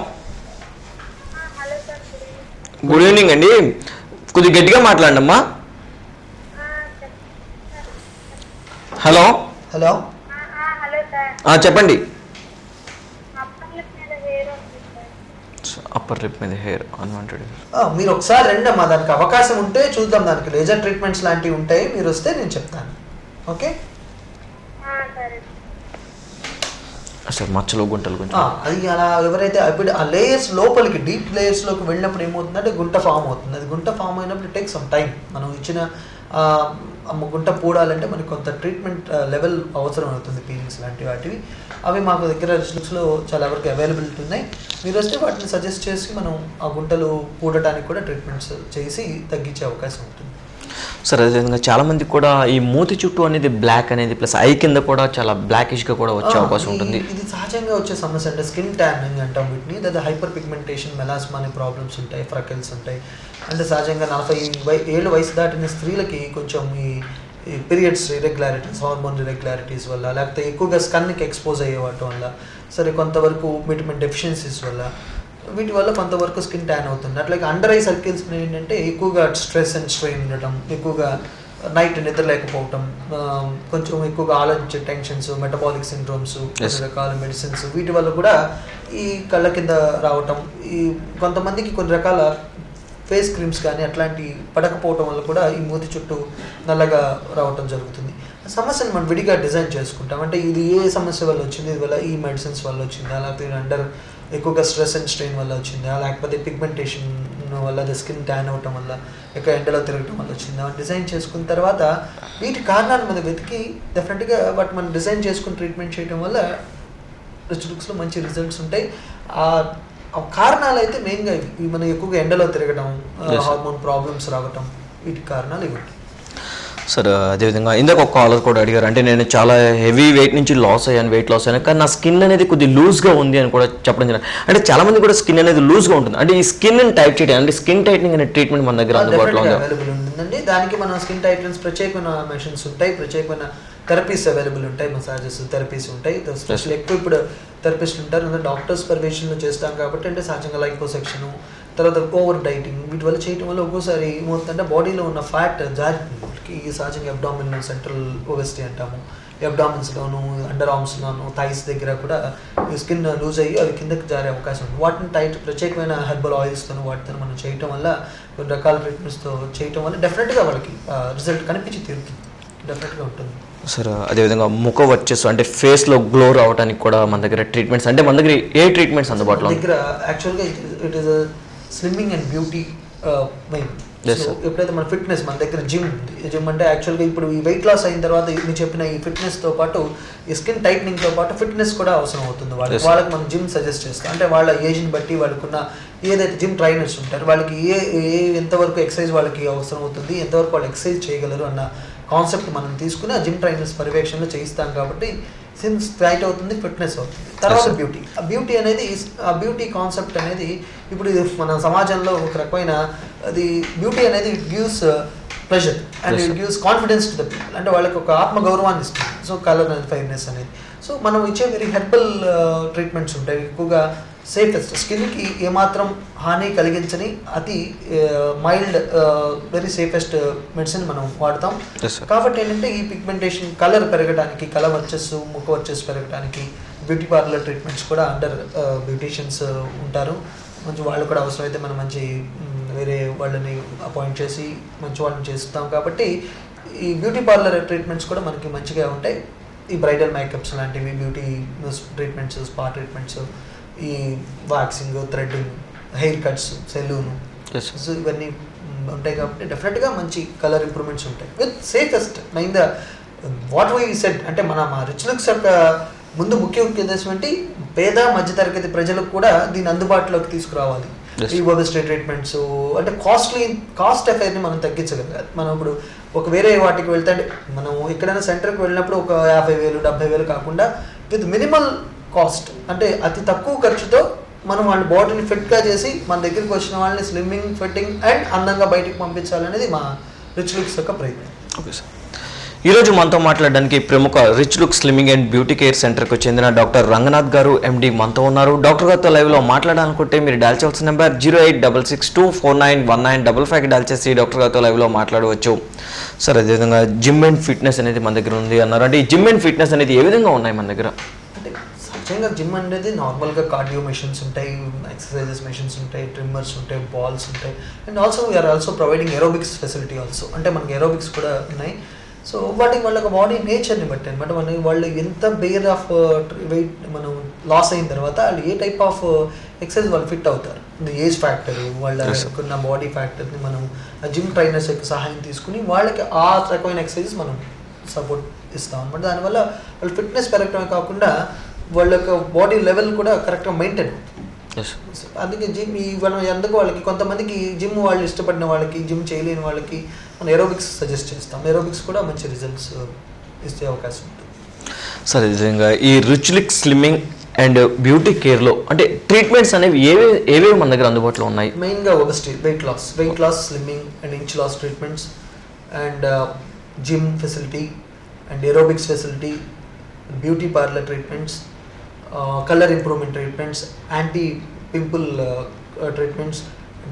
గుడ్ ఈవినింగ్ అండి, కొద్దిగా గట్టిగా మాట్లాడండి అమ్మా. హలో హలో చెప్పండి. అప్పర్ లిప్ మీద హెయిర్ అన్వాంటెడ్. మీరు ఒకసారి రండి అమ్మా, దానికి అవకాశం ఉంటే చూద్దాం, దానికి లేజర్ ట్రీట్మెంట్స్ లాంటివి ఉంటాయి, మీరు వస్తే నేను చెప్తాను. ఓకే. సార్ మచ్చలు గుంటలు కొంచెం అది అలా ఎవరైతే ఇప్పుడు ఆ లేయర్స్ లోపలికి డీప్ లేయర్స్లోకి వెళ్ళినప్పుడు ఏమవుతుందంటే గుంట ఫామ్ అవుతుంది. అది గుంట ఫామ్ అయినప్పుడు టేక్ సమ్ టైం. మనం ఇచ్చిన గుంట పూడాలంటే మనకి కొంత ట్రీట్మెంట్ లెవెల్ అవసరం అవుతుంది, పీలింగ్స్ లాంటివి వాటివి. అవి మాకు దగ్గర రిచ్లుక్స్లో చాలా వరకు అవైలబిలిటీ ఉన్నాయి. మీరు వస్తే వాటిని సజెస్ట్ చేసి మనం ఆ గుంటలు పూడటానికి కూడా ట్రీట్మెంట్స్ చేసి తగ్గించే అవకాశం ఉంటుంది. సార్ అదేవిధంగా చాలామంది కూడా ఈ మూతి చుట్టూ అనేది బ్లాక్ అనేది ప్లస్ ఐ కింద కూడా చాలా బ్లాకిష్గా కూడా వచ్చే అవకాశం ఉంటుంది. ఇది సహజంగా వచ్చే సమస్య అంటే స్కిన్ ట్యానింగ్ అంటాం వీటిని. లేదా హైపర్ పిగ్మెంటేషన్, మెలాస్మా అనే ప్రాబ్లమ్స్ ఉంటాయి, ఫ్రకెల్స్ ఉంటాయి. అంటే సహజంగా 40 ఏళ్ళ వయసు దాటిన స్త్రీలకి కొంచెం ఈ పీరియడ్స్ ఇరెగ్యులారిటీస్, హార్మోన్ ఇరెగ్యులారిటీస్ వల్ల, లేకపోతే ఎక్కువగా స్కన్కి ఎక్స్పోజ్ అయ్యే వాటి వల్ల, సరే కొంతవరకు విటమిన్ డెఫిషియన్సీస్ వల్ల, వీటి వల్ల కొంతవరకు స్కిన్ ట్యాన్ అవుతుంది. అట్లాగే అండర్ ఐ సర్కిల్స్ ఏంటంటే ఎక్కువగా స్ట్రెస్ అండ్ స్ట్రెయిన్ ఉండటం, ఎక్కువగా నైట్ నిద్ర లేకపోవటం, కొంచెం ఎక్కువగా ఆలోచించే టెన్షన్స్, మెటబాలిక్ సిండ్రోమ్స్, కొన్ని రకాల మెడిసిన్స్, వీటి వల్ల కూడా ఈ కళ్ళ కింద రావటం. ఈ కొంతమందికి కొన్ని రకాల ఫేస్ క్రీమ్స్ కానీ అట్లాంటి పడకపోవటం వల్ల కూడా ఈ మూతి చుట్టూ నల్లగా రావటం జరుగుతుంది. సమస్యను మనం విడిగా డిజైన్ చేసుకుంటాం. అంటే ఇది ఏ సమస్య వల్ల వచ్చింది, ఇది వల్ల ఈ మెడిసిన్స్ వల్ల వచ్చిందా, లేకపోతే అండర్ ఎక్కువగా స్ట్రెస్ అండ్ స్ట్రెయిన్ వల్ల వచ్చిందా, లేకపోతే పిగ్మెంటేషన్ వల్ల, అదే స్కిన్ ట్యాన్ అవటం వల్ల, ఎక్కువ ఎండలో తిరగటం వల్ల వచ్చిందా, డిజైన్ చేసుకున్న తర్వాత వీటి కారణాలు మనం వెతికి డెఫినెట్గా వాటి మనం డిజైన్ చేసుకుని ట్రీట్మెంట్ చేయడం వల్ల రిచ్ లుక్స్లో మంచి రిజల్ట్స్ ఉంటాయి. ఆ కారణాలు అయితే మెయిన్గా ఇవి మనం ఎక్కువగా ఎండలో తిరగడం, హార్మోన్ ప్రాబ్లమ్స్ రావటం, వీటి కారణాలు ఇవి. సార్ అదేవిధంగా ఇందాక ఒక కాలర్ కూడా అడిగారు, అంటే నేను చాలా హెవీ వెయిట్ నుంచి లాస్ అయ్యాను, వెయిట్ లాస్ అయ్యాను, కానీ నా స్కిన్ అనేది కొద్దిగా లూజ్గా ఉంది అని కూడా చెప్పడం జరిగింది. అంటే చాలా మంది కూడా స్కిన్ అనేది లూజ్గా ఉంటుంది. అంటే ఈ స్కిన్ టైప్ చేయడం అంటే స్కిన్ టైట్నింగ్ అనే ట్రీట్మెంట్ మన దగ్గర అందుబాటులో ఉంది, అవైలబుల్ ఉంటుందండి. దానికి మన స్కిన్ టైట్నింగ్స్ ప్రత్యేకమైన మెషిన్స్ ఉంటాయి, ప్రత్యేకమైన థెరపీస్ అవైలబుల్ ఉంటాయి, మసాజెస్ థెరపీస్ ఉంటాయి. స్పెషల్ ఎక్కువ ఇప్పుడు థెరపిస్టులు ఉంటారు, డాక్టర్స్ పర్మిషన్లో చేస్తాం కాబట్టి. అంటే సహజంగా లైపోసెక్షన్, తర్వాత ఓవర్ డైటింగ్, వీటి వల్ల చేయటం వల్ల ఒక్కోసారి ఏమవుతుందంటే బాడీలో ఉన్న ఫ్యాట్ జారుతుంది. ఈ సహజంగా అబ్డామినల్ సెంట్రల్ ఒబెసిటీ అంటాము. అబ్డామిన్స్లోను, అండర్ ఆర్మ్స్లోను, థైస్ దగ్గర కూడా స్కిన్ లూజ్ అయ్యి అవి కిందకి జారే అవకాశం ఉంది. వాటిని ప్రత్యేకమైన హెర్బల్ ఆయిల్స్తో వాటితో మనం చేయటం వల్ల, కొన్ని రకాల ట్రీట్మెంట్స్తో చేయటం వల్ల డెఫినెట్గా వాళ్ళకి రిజల్ట్ కనిపించి తీరుతుంది, డెఫినెట్గా ఉంటుంది. సార్ అదేవిధంగా ముఖ వచ్చేసి అంటే ఫేస్లో గ్లో రావడానికి కూడా మన దగ్గర ట్రీట్మెంట్స్, అంటే మన దగ్గర ఏ ట్రీట్మెంట్స్ అందుబాటులో దగ్గర యాక్చువల్గా it is slimming and beauty main. ఎప్పుడైతే మన ఫిట్నెస్, మన దగ్గర జిమ్ ఉంది. జిమ్ అంటే యాక్చువల్గా ఇప్పుడు ఈ వెయిట్ లాస్ అయిన తర్వాత మీరు చెప్పిన ఈ ఫిట్నెస్తో పాటు ఈ స్కిన్ టైట్నింగ్తో పాటు ఫిట్నెస్ కూడా అవసరం అవుతుంది వాళ్ళకి మనం జిమ్ సజెస్ట్ చేస్తాం. అంటే వాళ్ళ ఏజ్ని బట్టి, వాళ్ళకున్న ఏదైతే జిమ్ ట్రైనర్స్ ఉంటారు వాళ్ళకి ఎంతవరకు ఎక్సర్సైజ్ వాళ్ళకి అవసరం అవుతుంది, ఎంతవరకు వాళ్ళు ఎక్సర్సైజ్ చేయగలరు అన్న కాన్సెప్ట్ మనం తీసుకుని ఆ జిమ్ ట్రైనర్స్ పర్యవేక్షణలో చేయిస్తాం కాబట్టి సిన్స్ టైట్ అవుతుంది, ఫిట్నెస్ అవుతుంది. తర్వాత బ్యూటీ, ఆ బ్యూటీ కాన్సెప్ట్ అనేది ఇప్పుడు ఇది మన సమాజంలో ఒక రకమైన అది బ్యూటీ అనేది it gives pleasure and it gives confidence to the people. అంటే వాళ్ళకి ఒక ఆత్మగౌరవాన్ని ఇస్తుంది. సో కలర్ అండ్ ఫైర్నెస్ అనేది. సో మనం ఇచ్చే వెరీ హెర్బల్ ట్రీట్మెంట్స్ ఉంటాయి, ఎక్కువగా సేఫెస్ట్, స్కిన్కి ఏమాత్రం హాని కలిగించని అతి మైల్డ్ వెరీ సేఫెస్ట్ మెడిసిన్ మనం వాడతాం. కాబట్టి ఏంటంటే ఈ పిగ్మెంటేషన్ కలర్ పెరగడానికి, కలర్ వచ్చేసి ముఖ వచ్చేసి పెరగడానికి బ్యూటీ పార్లర్ ట్రీట్మెంట్స్ కూడా అండర్ బ్యూటీషియన్స్ ఉంటారు. మంచి వాళ్ళు కూడా అవసరమైతే మనం మంచి వేరే వాళ్ళని అపాయింట్ చేసి మంచి వాళ్ళని చేస్తాం. కాబట్టి ఈ బ్యూటీ పార్లర్ ట్రీట్మెంట్స్ కూడా మనకి మంచిగా ఉంటాయి. ఈ బ్రైడల్ మేకప్స్ లాంటివి, బ్యూటీ ట్రీట్మెంట్స్, స్పా ట్రీట్మెంట్స్, ఈ waxing, threading, hair cuts, salon, so ఇవన్నీ ఉంటాయి. కాబట్టి డెఫినెట్గా మంచి కలర్ ఇంప్రూవ్మెంట్స్ ఉంటాయి with safest mine the what we set. అంటే మా రిచ్ లుక్స్ యొక్క ముందు ముఖ్య ఉద్దేశం ఏంటి, పేద మధ్యతరగతి ప్రజలకు కూడా దీన్ని అందుబాటులోకి తీసుకురావాలి. ఈ ఒబెసిటీ ట్రీట్మెంట్స్ అంటే కాస్ట్ ఎఫైర్ని మనం తగ్గించగలగాలి. మనం ఇప్పుడు ఒక వేరే వాటికి వెళ్తే, మనం ఎక్కడైనా సెంటర్కి వెళ్ళినప్పుడు ఒక 50,000, 70,000 కాకుండా విత్ మినిమల్ కాస్ట్, అంటే అతి తక్కువ ఖర్చుతో మనం వాళ్ళ బాడీని ఫిట్గా చేసి మన దగ్గరికి వచ్చిన వాళ్ళని స్లిమ్మింగ్, ఫిట్టింగ్ అండ్ అందంగా బయటికి పంపించాలనేది మా రిచ్ లుక్స్ యొక్క ప్రయత్నం. ఓకే సార్, ఈరోజు మనతో మాట్లాడడానికి ప్రముఖ rich look slimming and beauty care సెంటర్కి చెందిన డాక్టర్ రంగనాథ్ గారు ఎండి మనతో ఉన్నారు. డాక్టర్ గారితో లైవ్లో మాట్లాడాలనుకుంటే మీరు డయల్ చేయాల్సిన నెంబర్ 08662491955 డయల్ చేసి డాక్టర్ గారితో లైవ్లో మాట్లాడవచ్చు. సార్ అదేవిధంగా జిమ్ అండ్ ఫిట్నెస్ అనేది మన దగ్గర ఉంది అన్నారు. అంటే ఈ జిమ్ అండ్ ఫిట్నెస్ అనేది ఏ విధంగా ఉన్నాయి మన దగ్గర? అంటే సహజంగా జిమ్ అనేది నార్మల్గా కార్డియో మెషిన్స్ ఉంటాయి, ఎక్సర్సైజెస్ మెషిన్స్ ఉంటాయి, ట్రిమ్మర్స్ ఉంటాయి, బాల్స్ ఉంటాయి. And also we are also providing aerobics facility also. అంటే మనకి ఏరోబిక్స్ కూడా ఉన్నాయి. సో వాళ్ళ బాడీ నేచర్ని బట్టి అనమాట వాళ్ళు ఎంత బేర్ ఆఫ్ వెయిట్ మనం లాస్ అయిన తర్వాత వాళ్ళు ఏ టైప్ ఆఫ్ ఎక్సర్సైజ్ వాళ్ళు ఫిట్ అవుతారు, ఏజ్ ఫ్యాక్టర్, వాళ్ళకున్న బాడీ ఫ్యాక్టర్ని మనం జిమ్ ట్రైనర్స్ యొక్క సహాయం తీసుకుని వాళ్ళకి ఆ రకమైన ఎక్సర్సైజెస్ మనం సపోర్ట్ ఇస్తాం అనమాట. దానివల్ల వాళ్ళ ఫిట్నెస్ పెరగడమే కాకుండా వాళ్ళ యొక్క బాడీ లెవెల్ కూడా కరెక్ట్గా మెయింటైన్ అవుతుంది. అందుకే జిమ్ మనం ఎందుకు వాళ్ళకి కొంతమందికి జిమ్ వాళ్ళు ఇష్టపడిన వాళ్ళకి, జిమ్ చేయలేని వాళ్ళకి మనం ఏరోబిక్స్ సజెస్ట్ చేస్తాం. ఏరోబిక్స్ కూడా మంచి రిజల్ట్స్ ఇచ్చే అవకాశం ఉంటుంది. సరే, నిజంగా ఈ రిచ్లిక్ స్లిమ్మింగ్ అండ్ బ్యూటీ కేర్లో అంటే ట్రీట్మెంట్స్ అనేవి ఏవేవి మన దగ్గర అందుబాటులో ఉన్నాయి? మెయిన్గా obesity, weight loss, slimming and inch loss treatments and gym facility and aerobics facility, beauty parlour treatments, colour improvement treatments, anti pimple treatments,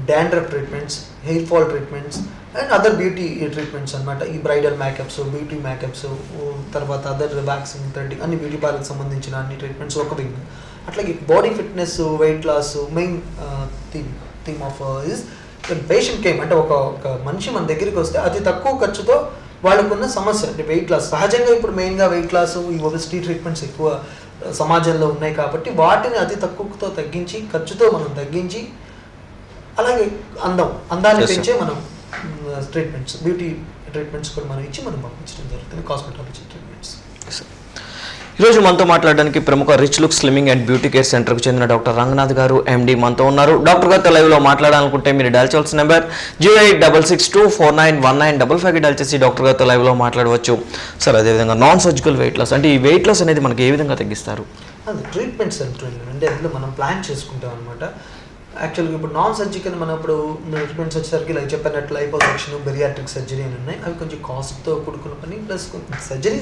dandruff treatments, hair fall treatments and other beauty treatments అనమాట. ఈ bridal makeups, beauty makeups, తర్వాత other waxing, threading, అన్ని beauty పార్లర్కి సంబంధించిన అన్ని treatments ఒక wing. అట్లాగే body fitness, weight loss main theme of is patient came. అంటే ఒక మనిషి మన దగ్గరికి వస్తే అతి తక్కువ ఖర్చుతో వాళ్ళకున్న సమస్య అంటే వెయిట్ లాస్. సహజంగా ఇప్పుడు మెయిన్గా వెయిట్ లాస్, ఈ ఒబెసిటీ ట్రీట్మెంట్స్ ఎక్కువ సమాజంలో ఉన్నాయి కాబట్టి వాటిని అతి తక్కువతో తగ్గించి, ఖర్చుతో మనం తగ్గించి, అలాగే అందాన్ని పెంచే మనం ట్రీట్మెంట్స్, బ్యూటీ ట్రీట్మెంట్స్ కూడా మనం ఇచ్చి మనం పంపించడం జరుగుతుంది, కాస్మెటాలజీ ట్రీట్మెంట్స్. ఈరోజు మనతో మాట్లాడడానికి ప్రముఖ rich look slimming and beauty care సెంటర్కి చెందిన డాక్టర్ రంగనాథ్ గారు, ఎండి మనతో ఉన్నారు. డాక్టర్ గారితో లైవ్లో మాట్లాడాలనుకుంటే మీరు డయల్ చేయాల్సిన నెంబర్ 08662491955కి డయల్ చేసి డాక్టర్ గారితో లైవ్లో మాట్లాడవచ్చు. సార్, అదేవిధంగా నాన్ సర్జికల్ వెయిట్ లాస్ అంటే ఈ వెయిట్ లాస్ అనేది మనకి ఏ విధంగా తగ్గిస్తారు? అది ట్రీట్మెంట్స్ అంటే అందులో మనం ప్లాన్ చేసుకుంటాం అనమాట. యాక్చువల్గా ఇప్పుడు నాన్ సర్జికల్ మనం ఇప్పుడు ట్రీట్మెంట్స్ వచ్చేసరికి లైక్ చెప్పినట్లు లైపోసెక్షన్, బెరియాట్రిక్ సర్జరీ అని ఉన్నాయి. అవి కొంచెం కాస్ట్తో కూడుకున్న పని, ప్లస్ సర్జరీ.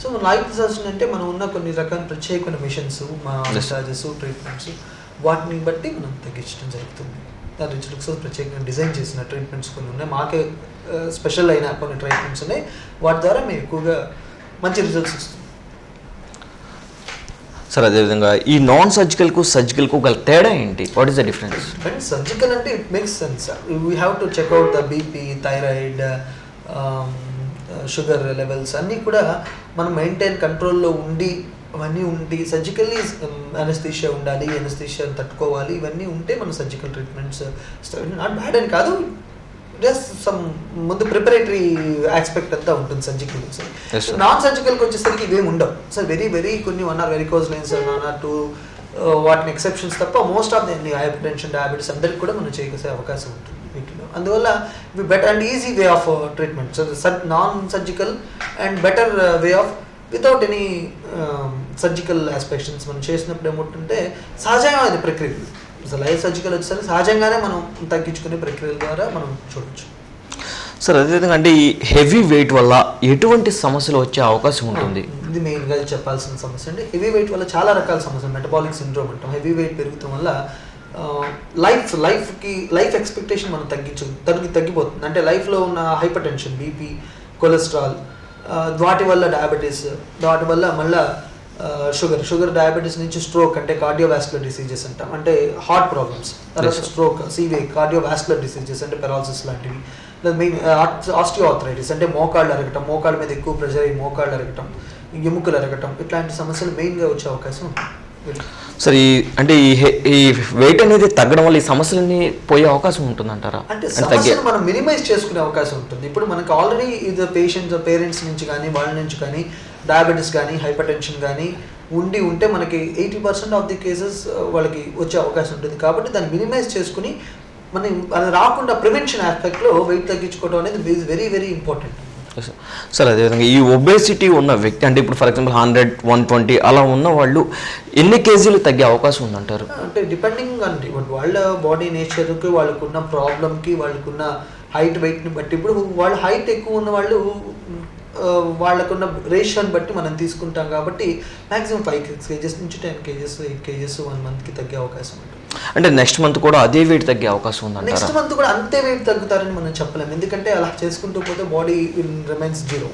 సో లైపోసెక్షన్ అంటే మనం ఉన్న కొన్ని రకాల ప్రత్యేకమైన మిషన్స్, మసాజెస్, ట్రీట్మెంట్స్, వాటిని బట్టి మనం తగ్గించడం జరుగుతుంది. రిచ్ లుక్స్ ప్రత్యేకంగా డిజైన్ చేసిన ట్రీట్మెంట్స్ కొన్ని ఉన్నాయి, మాకే స్పెషల్ అయిన కొన్ని ట్రీట్మెంట్స్ ఉన్నాయి. వాటి ద్వారా మేము ఎక్కువగా మంచి రిజల్ట్స్ ఇస్తాం. సార్, అదేవిధంగా ఈ నాన్ సర్జికల్కు సర్జికల్కు గల తేడా ఏంటి? What is the difference? Surgical అంటే it makes sense. We have to check out the BP, thyroid, sugar levels అన్నీ కూడా మనం మెయింటైన్ కంట్రోల్లో ఉండి, అవన్నీ ఉండి, సర్జికల్లీ అనస్థీషియా ఉండాలి, అనస్థీషియా తట్టుకోవాలి, ఇవన్నీ ఉంటే మన సర్జికల్ ట్రీట్మెంట్స్ నాట్ బ్యాడ్ అని కాదు, జస్ట్ సమ్ ముందు ప్రిపరేటరీ ఆస్పెక్ట్ అంతా ఉంటుంది సర్జికల్. నాన్ సర్జికల్కి వచ్చేసరికి ఇవేమి ఉండవు సార్. వెరీ కొన్ని 1 or వెరికోజ్ లైన్స్, 1 or 2 వాటిని ఎక్సెప్షన్స్ తప్ప most of the hypertension, diabetes అందరికి కూడా మనం చేసే అవకాశం ఉంటుంది వీటిలో. అందువల్ల ఇవి better and easy way of treatment. So non surgical and better way of without any surgical aspects మనం చేసినప్పుడు ఏమంటుంటే సహజంగా అది ప్రక్రియ. లైఫ్ సర్జికల్ వచ్చేసరికి సహజంగానే మనం తగ్గించుకునే ప్రక్రియల ద్వారా మనం చూడవచ్చు. సార్, అదేవిధంగా అంటే ఈ హెవీ వెయిట్ వల్ల ఎటువంటి సమస్యలు వచ్చే అవకాశం ఉంటుంది? ఇది మెయిన్గా చెప్పాల్సిన సమస్య అంటే హెవీ వెయిట్ వల్ల చాలా రకాల సమస్యలు, మెటబాలిక్ సిండ్రోమ్ అంటాం. హెవీ వెయిట్ పెరుగుతాం వల్ల లైఫ్ ఎక్స్పెక్టేషన్ మనం తగ్గిపోతుంది. అంటే లైఫ్లో ఉన్న హైపర్ టెన్షన్, బీపీ, కొలెస్ట్రాల్, వాటి వల్ల డయాబెటీస్, వాటి వల్ల మళ్ళీ షుగర్, డయాబెటీస్ నుంచి స్ట్రోక్ అంటే కార్డియోవాస్కులర్ డిసీజెస్ అంటాం, అంటే హార్ట్ ప్రాబ్లమ్స్, తర్వాత స్ట్రోక్, సీవే, కార్డియోవాస్కులర్ డిసీజెస్ అంటే పెరాలసిస్ లాంటివి, మెయిన్ ఆస్టియోఆర్థరైటిస్ అంటే మోకాళ్ళు అరగటం, మోకాళ్ళ మీద ఎక్కువ ప్రెషర్ అయ్యి మోకాళ్ళు అరగటం, ఎముకలు అరగటం, ఇట్లాంటి సమస్యలు మెయిన్గా వచ్చే అవకాశం ఉంటుంది. సరే, అంటే ఈ వెయిట్ అనేది తగ్గడం వల్ల ఈ సమస్యలన్నీ పోయే అవకాశం ఉంటుందంటారా? అంటే సమస్యను మనం మినిమైజ్ చేసుకునే అవకాశం ఉంటుంది. ఇప్పుడు మనకు ఆల్రెడీ ఇది పేరెంట్స్ నుంచి కానీ వాళ్ళ నుంచి కానీ డయాబెటీస్ కానీ హైపర్ టెన్షన్ కానీ ఉంటే మనకి 80% ఆఫ్ ది కేసెస్ వాళ్ళకి వచ్చే అవకాశం ఉంటుంది. కాబట్టి దాన్ని మినిమైజ్ చేసుకుని మనం అది రాకుండా ప్రివెన్షన్ ఆస్పెక్ట్లో వెయిట్ తగ్గించుకోవడం అనేది వెరీ ఇంపార్టెంట్. సార్, అదేవిధంగా ఈ ఒబేసిటీ ఉన్న వ్యక్తి అంటే ఇప్పుడు ఫర్ ఎగ్జాంపుల్ 100, 120 అలా ఉన్న వాళ్ళు ఎన్ని కేజీలు తగ్గే అవకాశం ఉందంటారు? అంటే డిపెండింగ్ అండి వాళ్ళ బాడీ నేచర్కి, వాళ్ళకున్న ప్రాబ్లమ్కి, వాళ్ళకున్న హైట్ వెయిట్ని బట్టి. ఇప్పుడు వాళ్ళు హైట్ ఎక్కువ ఉన్న వాళ్ళు వాళ్ళకున్న రేషియోని బట్టి మనం తీసుకుంటాం కాబట్టి మ్యాక్సిమం 5 kgs నుంచి 10 kgs, 8 kgs 1 monthకి తగ్గే అవకాశం ఉంటుంది. అంటే నెక్స్ట్ మంత్ కూడా అదే వెయిట్ తగ్గే అవకాశం ఉందంటారా? నెక్స్ట్ మంత్ కూడా అంతే వెయిట్ తగ్గుతారని మనం చెప్పలేము, ఎందుకంటే అలా చేసుకుంటూ పోతే బాడీ రిమైన్స్ 0.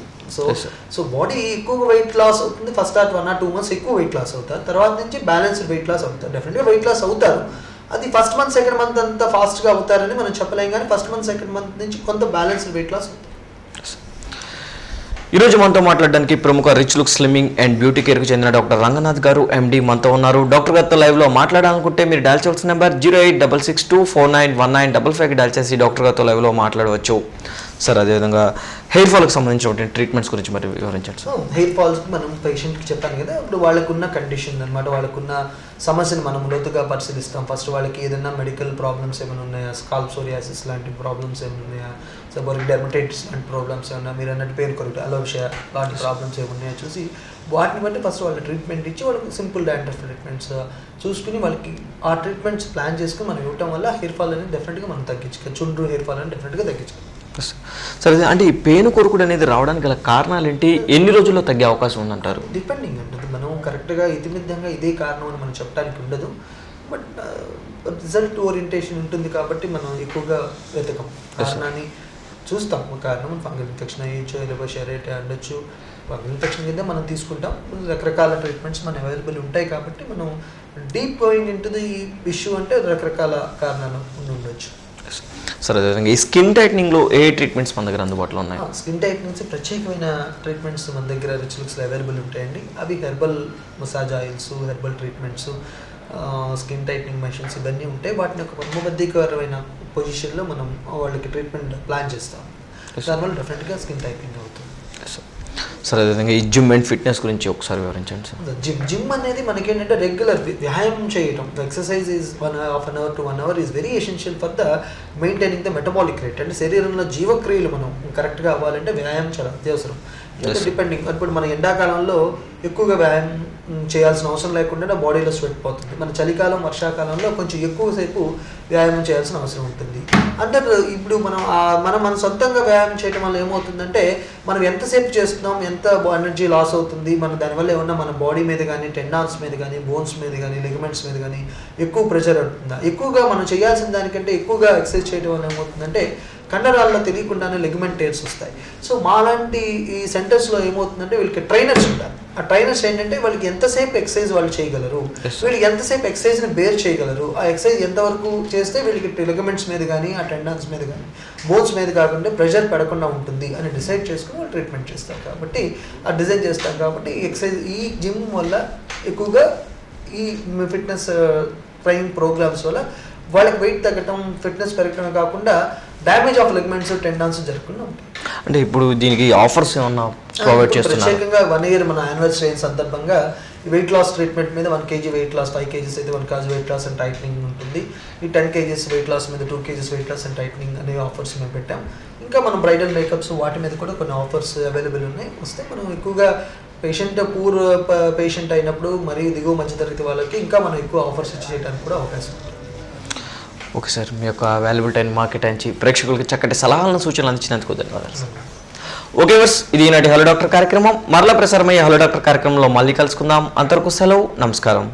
సో బాడీ ఎక్కువ వెయిట్ లాస్ అవుతుంది. ఫస్ట్ 1 or 2 months ఎక్కువ వెయిట్ లాస్ అవుతారు, తర్వాత నుంచి బ్యాలెన్స్డ్ వెయిట్ లాస్ అవుతారు. డెఫినెట్గా వెయిట్ లాస్ అవుతారు. అది ఫస్ట్ మంత్, సెకండ్ మంత్ అంతా ఫాస్ట్గా అవుతారని మనం చెప్పలేం, కానీ ఫస్ట్ మంత్, సెకండ్ మంత్ నుంచి కొంత బ్యాలెన్స్డ్ వెయిట్ లాస్ అవుతారు. ఈరోజు మనతో మాట్లాడడానికి ప్రముఖ rich look slimming and beauty కేర్కు చెందిన డాక్టర్ రంగనాథ్ గారు ఎండి మనతో ఉన్నారు. డాక్టర్ గారితో లైవ్లో మాట్లాడాలనుకుంటే మీరు డయల్ చేయవలసిన నెంబర్ 08662491955 డయల్ చేసి డాక్టర్ గారితో లైవ్లో మాట్లాడవచ్చు. సార్, అదేవిధంగా హెయిర్ ఫాల్కి సంబంధించిన ట్రీట్మెంట్స్ గురించి మరి వివరించండి సార్. హెయిర్ ఫాల్స్కి మనం పేషెంట్కి చెప్పాను కదా, ఇప్పుడు వాళ్ళకున్న కండిషన్ అనమాట, వాళ్ళకున్న సమస్యను మనం లోతుగా పరిశీలిస్తాం. ఫస్ట్ వాళ్ళకి ఏదైనా మెడికల్ ప్రాబ్లమ్స్ ఏమైనా ఉన్నాయా, స్కాల్ప్ సోరియాసిస్ లాంటి ప్రాబ్లమ్స్ ఏమైనా ఉన్నాయా, సో వాళ్ళకి డెర్మటైటిస్ లాంటి ప్రాబ్లమ్స్ ఏమన్నా, మీరు అన్నట్టు పేరు కొరకు అలోషియా లాంటి ప్రాబ్లమ్స్ ఏమైనా ఉన్నాయో చూసి వాటిని బట్టి ఫస్ట్ వాళ్ళకి ట్రీట్మెంట్ ఇచ్చి వాళ్ళకి సింపుల్ డాండ్రఫ్ ట్రీట్మెంట్స్ చూసుకుని వాళ్ళకి ఆ ట్రీట్మెంట్స్ ప్లాన్ చేసుకుని మనం ఇవ్వటం వల్ల హెయిర్ ఫాల్ అనేది డెఫినెట్గా మనం తగ్గించుకోవచ్చు. చుండ్రు హెయిర్ ఫాల్ అనేది డెఫినెట్గా తగ్గించుకోవచ్చు. సరే, అంటే ఈ పేను కొరుకుడు అనేది రావడానికి గల కారణాలు ఏంటి, ఎన్ని రోజుల్లో తగ్గే అవకాశం ఉందంటారు? డిపెండింగ్ ఉంటుంది, మనం కరెక్ట్గా ఇతిమిద్దంగా ఇదే కారణం అని మనం చెప్పడానికి ఉండదు. బట్ రిజల్ట్ ఓరియంటేషన్ ఉంటుంది కాబట్టి మనం ఎక్కువగా వెతకం, కారణాన్ని చూస్తాం. కారణం ఫంగల్ ఇన్ఫెక్షన్ అయ్యొచ్చు, ఎలబోషియరేట్ ఉండొచ్చు. ఫంగల్ ఇన్ఫెక్షన్ కింద మనం తీసుకుంటాం. రకరకాల ట్రీట్మెంట్స్ మన అవైలబుల్ ఉంటాయి కాబట్టి మనం deep going into the issue అంటే రకరకాల కారణాలు ఉండొచ్చు. సరే, అదేవిధంగా ఈ స్కిన్ టైట్నింగ్లో ఏ ట్రీట్మెంట్స్ మన దగ్గర అందుబాటులో ఉన్నాయి? స్కిన్ టైట్నింగ్స్ ప్రత్యేకమైన ట్రీట్మెంట్స్ మన దగ్గర రిచ్ లుక్స్లో అవైలబుల్ ఉంటాయండి. అవి herbal massage oils, herbal treatments, skin tightening machines ఇవన్నీ ఉంటాయి. వాటిని ఒక క్రమబద్ధీకరమైన పొజిషన్లో మనం వాళ్ళకి ట్రీట్మెంట్ ప్లాన్ చేస్తాం. దానివల్ల డెఫినెట్గా స్కిన్ టైట్నింగ్ అవుతుంది. సరే, అదేవిధంగా ఈ జిమ్ అండ్ ఫిట్నెస్ గురించి ఒకసారి వివరించండి సార్. జిమ్ అనేది మనకేంటంటే రెగ్యులర్ వ్యాయామం చేయటం, exercise is 1.5 hours to 1 hour is very essential for the maintaining the metabolic rate. అంటే శరీరంలో జీవక్రియలు మనం కరెక్ట్గా అవ్వాలంటే వ్యాయామం చాలా అత్యవసరం. డిపెండింగ్ ఇప్పుడు మన ఎండాకాలంలో ఎక్కువగా వ్యాయామం చేయాల్సిన అవసరం లేకుండా బాడీలో స్వెట్ పోతుంది. మన చలికాలం, వర్షాకాలంలో కొంచెం ఎక్కువసేపు వ్యాయామం చేయాల్సిన అవసరం ఉంటుంది. అంటే ఇప్పుడు మనం సొంతంగా వ్యాయామం చేయడం వల్ల ఏమవుతుందంటే మనం ఎంతసేపు చేస్తున్నాం, ఎంత ఎనర్జీ లాస్ అవుతుంది, మన దానివల్ల ఏమన్నా మన బాడీ మీద కానీ, టెండాన్స్ మీద కానీ, బోన్స్ మీద కానీ, లిగమెంట్స్ మీద కానీ ఎక్కువ ప్రెషర్ అవుతుందా. ఎక్కువగా మనం చేయాల్సిన దానికంటే ఎక్కువగా ఎక్సర్సైజ్ చేయడం వల్ల ఏమవుతుందంటే కండరాల్లో తెలియకుండానే లిగమెంట్ టేర్స్ వస్తాయి. సో మాలాంటి ఈ సెంటర్స్లో ఏమవుతుందంటే వీళ్ళకి ట్రైనర్స్ ఉంటారు. ఆ ట్రైనర్స్ ఏంటంటే వాళ్ళకి ఎంతసేపు ఎక్సర్సైజ్ వాళ్ళు చేయగలరు, వీళ్ళకి ఎంతసేపు ఎక్సర్సైజ్ని బేర్ చేయగలరు, ఆ ఎక్సర్సైజ్ ఎంతవరకు చేస్తే వీళ్ళకి లిగమెంట్స్ మీద కానీ, ఆ టెండాన్స్ మీద కానీ, బోన్స్ మీద కాకుండా ప్రెషర్ పడకుండా ఉంటుంది అని డిసైడ్ చేసుకుని వాళ్ళు ట్రీట్మెంట్ చేస్తారు. కాబట్టి ఆ డిజైన్ చేస్తారు. కాబట్టి ఎక్సర్సైజ్ ఈ జిమ్ వల్ల ఎక్కువగా ఈ ఫిట్నెస్ ట్రైనింగ్ ప్రోగ్రామ్స్ వల్ల వాళ్ళకి వెయిట్ తగ్గటం, ఫిట్నెస్ పెరగటమే కాకుండా డ్యామేజ్ ఆఫ్ లిగమెంట్స్, టెండాన్స్ జరగకుండా ఉంటాయి. అంటే ఇప్పుడు దీనికి ఆఫర్స్ ఏమన్నా ప్రొవైడ్ చేస్తున్నారు? ప్రత్యేకంగా 1 year మన యానివర్సరీ సందర్భంగా వెయిట్ లాస్ ట్రీట్మెంట్ మీద 1 kg వెయిట్ లాస్, 5 kgs అయితే 1 kg weight loss and tightening ఉంటుంది. ఈ 10 kgs వెయిట్ లాస్ మీద 2 kgs weight loss and tightening అనే ఆఫర్స్ మేము పెట్టాం. ఇంకా మనం బ్రైడల్ మేకప్స్ వాటి మీద కూడా కొన్ని ఆఫర్స్ అవైలబుల్ ఉన్నాయి. వస్తే మనం ఎక్కువగా పూర్ పేషెంట్ అయినప్పుడు మరియు దిగువ మధ్యతరగతి వాళ్ళకి ఇంకా మనం ఎక్కువ ఆఫర్స్ చేయడానికి కూడా అవకాశం ఉంది. ఓకే సార్, మీ యొక్క వాల్యుబుల్ టైం మాకు కేటాయించి ప్రేక్షకులకి చక్కటి సలహాలను, సూచనలు అందించినందుకు ధన్యవాదాలు సార్. ఓకే వర్స్, ఇది ఈనాటి హలో డాక్టర్ కార్యక్రమం. మరలా ప్రసారమయ్యే హలో డాక్టర్ కార్యక్రమంలో మళ్ళీ కలుసుకుందాం. అంతవరకు సెలవు, నమస్కారం.